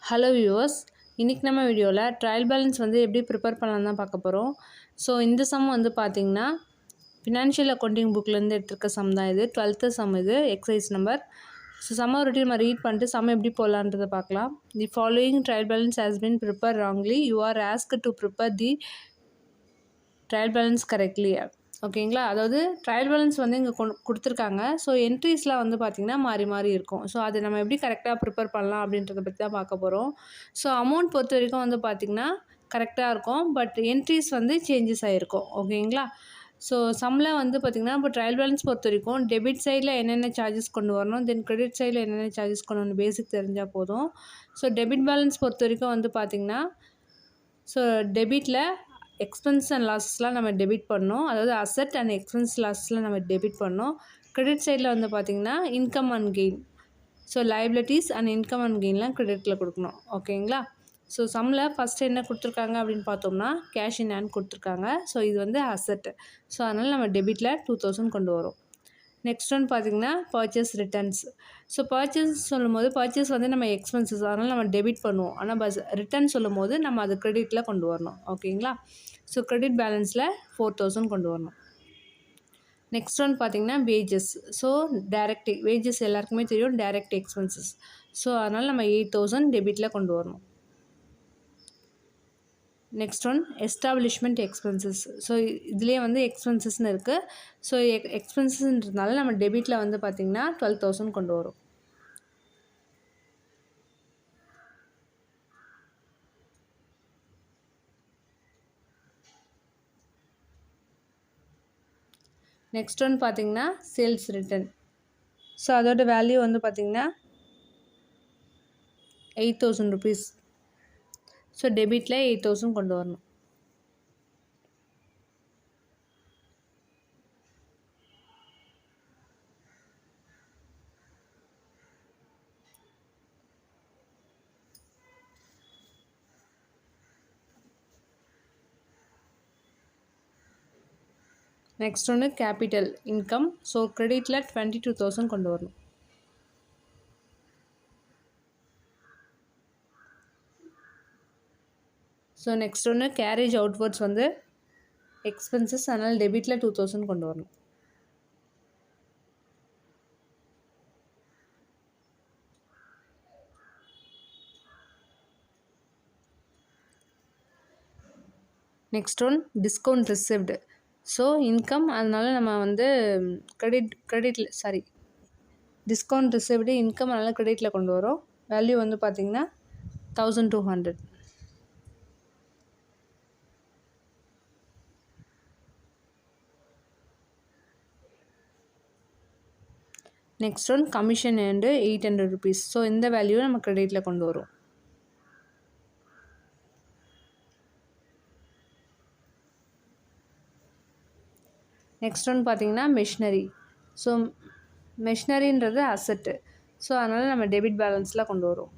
Hello viewers, இன்றைக்கி நம்ம வீடியோவில் ட்ரையல் பேலன்ஸ் வந்து எப்படி ப்ரிப்பேர் பண்ணலாம் தான் பார்க்க போகிறோம். ஸோ இந்த சம் வந்து பார்த்திங்கன்னா ஃபினான்ஷியல் அக்கௌண்டிங் புக்லேருந்து எடுத்துருக்க சம் தான் இது. 12th சம் இது, எக்ஸசைஸ் நம்பர். ஸோ சம்ம ரொட்டி நம்ம ரீட் பண்ணிட்டு சம் எப்படி போடலான்றதை பார்க்கலாம். The following trial balance has been prepare wrongly. You are asked to prepare the trial balance correctly. ஓகேங்களா, அதாவது ட்ரையல் பேலன்ஸ் வந்து இங்கே கொடுத்துருக்காங்க. ஸோ என்ட்ரிஸ்லாம் வந்து பார்த்திங்கன்னா மாறி மாறி இருக்கும். ஸோ அதை நம்ம எப்படி கரெக்டாக ப்ரிப்பேர் பண்ணலாம் அப்படின்றத பற்றி தான் பார்க்க போகிறோம். ஸோ அமௌண்ட் பொறுத்த வரைக்கும் வந்து பார்த்திங்கன்னா கரெக்டாக இருக்கும், பட் என்ட்ரிஸ் வந்து சேஞ்சஸ் ஆகிருக்கும். ஓகேங்களா, ஸோ சம்மில் வந்து பார்த்திங்கன்னா இப்போ ட்ரையல் பேலன்ஸ் பொறுத்த வரைக்கும் டெபிட் சைடில் என்னென்ன சார்ஜஸ் கொண்டு வரணும், தென் கிரெடிட் சைடில் என்னென்ன சார்ஜஸ் கொண்டு வரணும் பேசிக் தெரிஞ்சால் போதும். ஸோ டெபிட் பேலன்ஸ் பொறுத்த வரைக்கும் வந்து பார்த்திங்கன்னா ஸோ டெபிட்டில் எக்ஸ்பென்ஸ் அண்ட் லாஸஸ்லாம் நம்ம டெபிட் பண்ணோம், அதாவது அசட் அண்ட் எக்ஸ்பென்ஸ் லாஸஸ்லாம் நம்ம டெபிட் பண்ணோம். கிரெடிட் சைடில் வந்து பார்த்திங்கன்னா income and gain, so liabilities and income and கெயின்லாம் கிரெடிட்டில் கொடுக்கணும். ஓகேங்களா, ஸோ சம்மில் ஃபஸ்ட்டு என்ன கொடுத்துருக்காங்க அப்படின்னு பார்த்தோம்னா கேஷ் இன் ஹேண்ட் கொடுத்துருக்காங்க. ஸோ இது வந்து அசட்டு, ஸோ அதனால் நம்ம டெபிட்டில் 2000 கொண்டு வரும். நெக்ஸ்ட் ஒன் பார்த்திங்கன்னா பர்ச்சேஸ் ரிட்டர்ன்ஸ். ஸோ பர்ச்சேஸ் சொல்லும் போது பர்ச்சேஸ் வந்து நம்ம எக்ஸ்பென்சஸ், அதனால் நம்ம டெபிட் பண்ணுவோம். ஆனால் ரிட்டர்ன் சொல்லும் போது நம்ம அது கிரெடிட்டில் கொண்டு வரணும். ஓகேங்களா, ஸோ கிரெடிட் பேலன்ஸில் 4000 கொண்டு வரணும். நெக்ஸ்ட் ஒன் பார்த்திங்கன்னா வேஜஸ். ஸோ டைரக்ட் வேஜஸ் எல்லாருக்குமே தெரியும், டைரக்ட் எக்ஸ்பென்சஸ். ஸோ அதனால் நம்ம 8000 டெபிட்டில் கொண்டு வரணும். Next one establishment expenses. So இதுலேயே வந்து எக்ஸ்பென்சஸ்ன்னு இருக்குது. ஸோ எக்ஸ்பென்சஸ்ன்றதுனால நம்ம டெபிட்டில் வந்து பார்த்திங்கன்னா 12000 கொண்டு வரும். நெக்ஸ்ட் ஒன் பார்த்திங்கன்னா சேல்ஸ் ரிட்டர்ன். ஸோ அதோட வேல்யூ வந்து பார்த்திங்கன்னா 8000 rupees. ஸோ டெபிட்டில் 8000 கொண்டு வரணும். நெக்ஸ்ட் ஒன்று கேபிட்டல் இன்கம். ஸோ கிரெடிட்டில் 22000 கொண்டு வரணும். ஸோ நெக்ஸ்ட் ஒன்று கேரேஜ் அவுட்வர்ட்ஸ் வந்து எக்ஸ்பென்சஸ், அதனால் டெபிட்டில் 2000 கொண்டு வரணும். Next one discount received. So income, அதனால் நம்ம வந்து டிஸ்கவுண்ட் ரிசிவ்டு இன்கம், அதனால் கிரெடிட்டில் கொண்டு வரோம். வேல்யூ வந்து பார்த்திங்கன்னா 1200. Next one commission and 800 rupees. So இந்த வேல்யூவை நம்ம கிரெடிட்டில் கொண்டு வரும். நெக்ஸ்ட் ஒன் பார்த்திங்கன்னா மெஷினரி. ஸோ மெஷினரின்றது அசட்டு, ஸோ அதனால் நம்ம டெபிட் பேலன்ஸில் கொண்டு வரும்.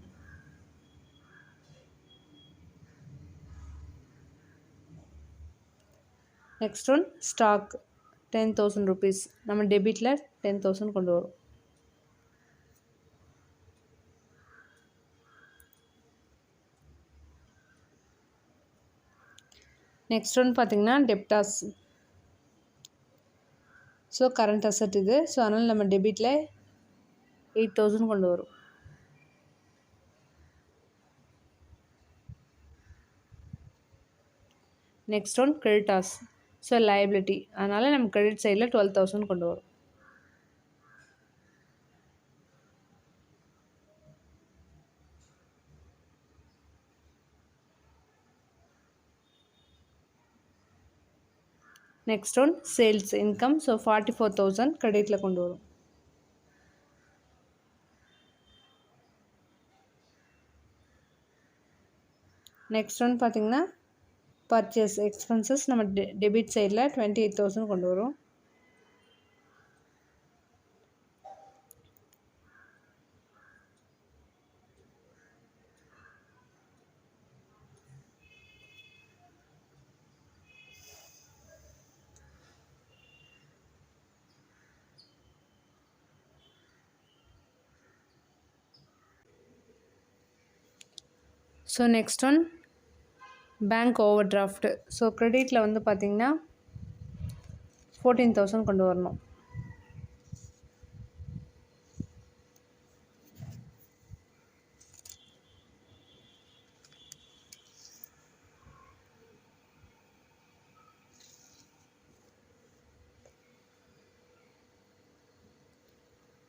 Next one stock 10,000 rupees. நம்ம டெபிட்டில் 10,000 கொண்டு வரும். நெக்ஸ்ட் ஒன் பார்த்திங்கன்னா டெப்டாஸ். ஸோ கரண்ட் அசட் இது, ஸோ அதனால் நம்ம டெபிட்டில் 8000 கொண்டு வரும். Next one creditors. So liability, அதனால் நம்ம கிரெடிட் சைடில் 12000 கொண்டு வரும். Next one sales income. So 44,000 கிரெடிட்டில் கொண்டு வரும். நெக்ஸ்ட் ஒன் பார்த்திங்கன்னா பர்ச்சேஸ் எக்ஸ்பென்சஸ், நம்ம டெபிட் சைடில் 28,000 கொண்டு வரும். So next one bank overdraft. So கிரெடிட்டில் வந்து பார்த்திங்கன்னா 14,000 கொண்டு வரணும்.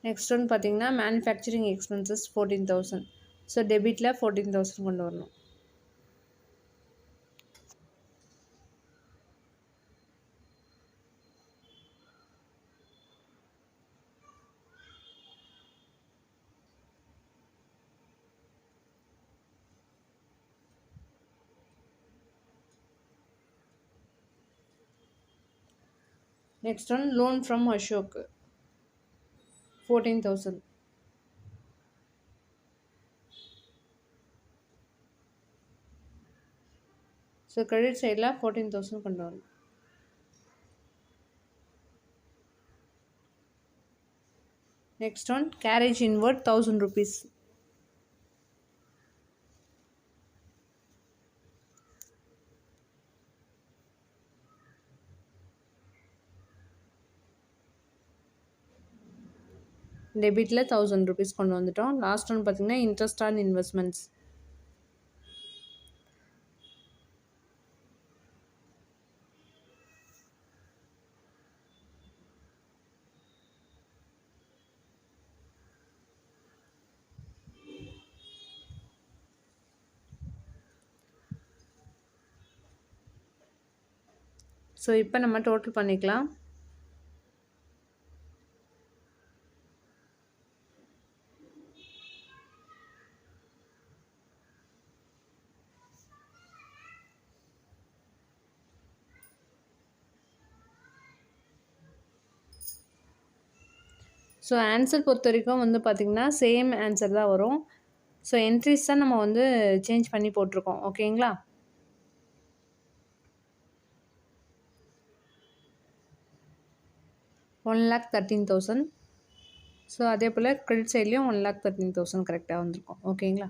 நெக்ஸ்ட் ஒன் பார்த்திங்கன்னா மேனுஃபேக்சரிங் எக்ஸ்பென்சஸ் 14,000. ஸோ டெபிட்டில் 14,000 கொண்டு வரணும். Next one loan from Ashok 14,000. So credit சைடில் 14,000 கொண்டு வரணும். Next one carriage inward 1,000 rupees. டெபிட்டில் 1,000 rupees கொண்டு வந்துட்டோம். லாஸ்ட் ஒன் பார்த்திங்கன்னா இன்ட்ரெஸ்ட் ஆன் இன்வெஸ்ட்மெண்ட்ஸ். ஸோ இப்போ நம்ம டோட்டல் பண்ணிக்கலாம். ஸோ ஆன்சர் பொறுத்த வரைக்கும் வந்து பார்த்திங்கன்னா சேம் ஆன்சர் தான் வரும். ஸோ என்ட்ரிஸ் தான் நம்ம வந்து சேஞ்ச் பண்ணி போட்டிருக்கோம். ஓகேங்களா? $1,13,000. ஸோ அதே போல் கிரெடிட் சைட்லேயும் 1,13,000 கரெக்டாக வந்திருக்கும். ஓகேங்களா?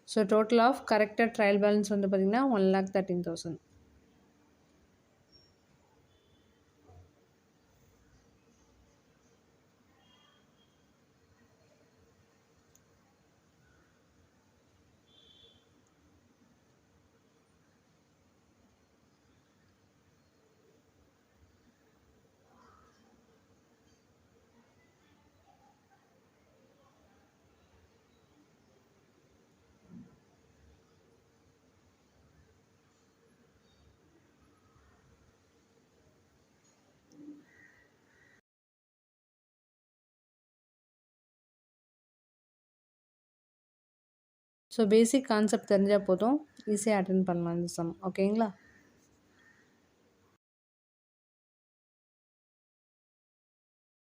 ஸோ டோட்டல் ஆஃப் கரெக்டாக ட்ரையல் பேலன்ஸ் வந்து பார்த்திங்கன்னா 1,13,000. ஸோ பேசிக் கான்செப்ட் தெரிஞ்சால் போதும், ஈஸியாக அட்டென்ட் பண்ணலாம் இந்த சம். ஓகேங்களா?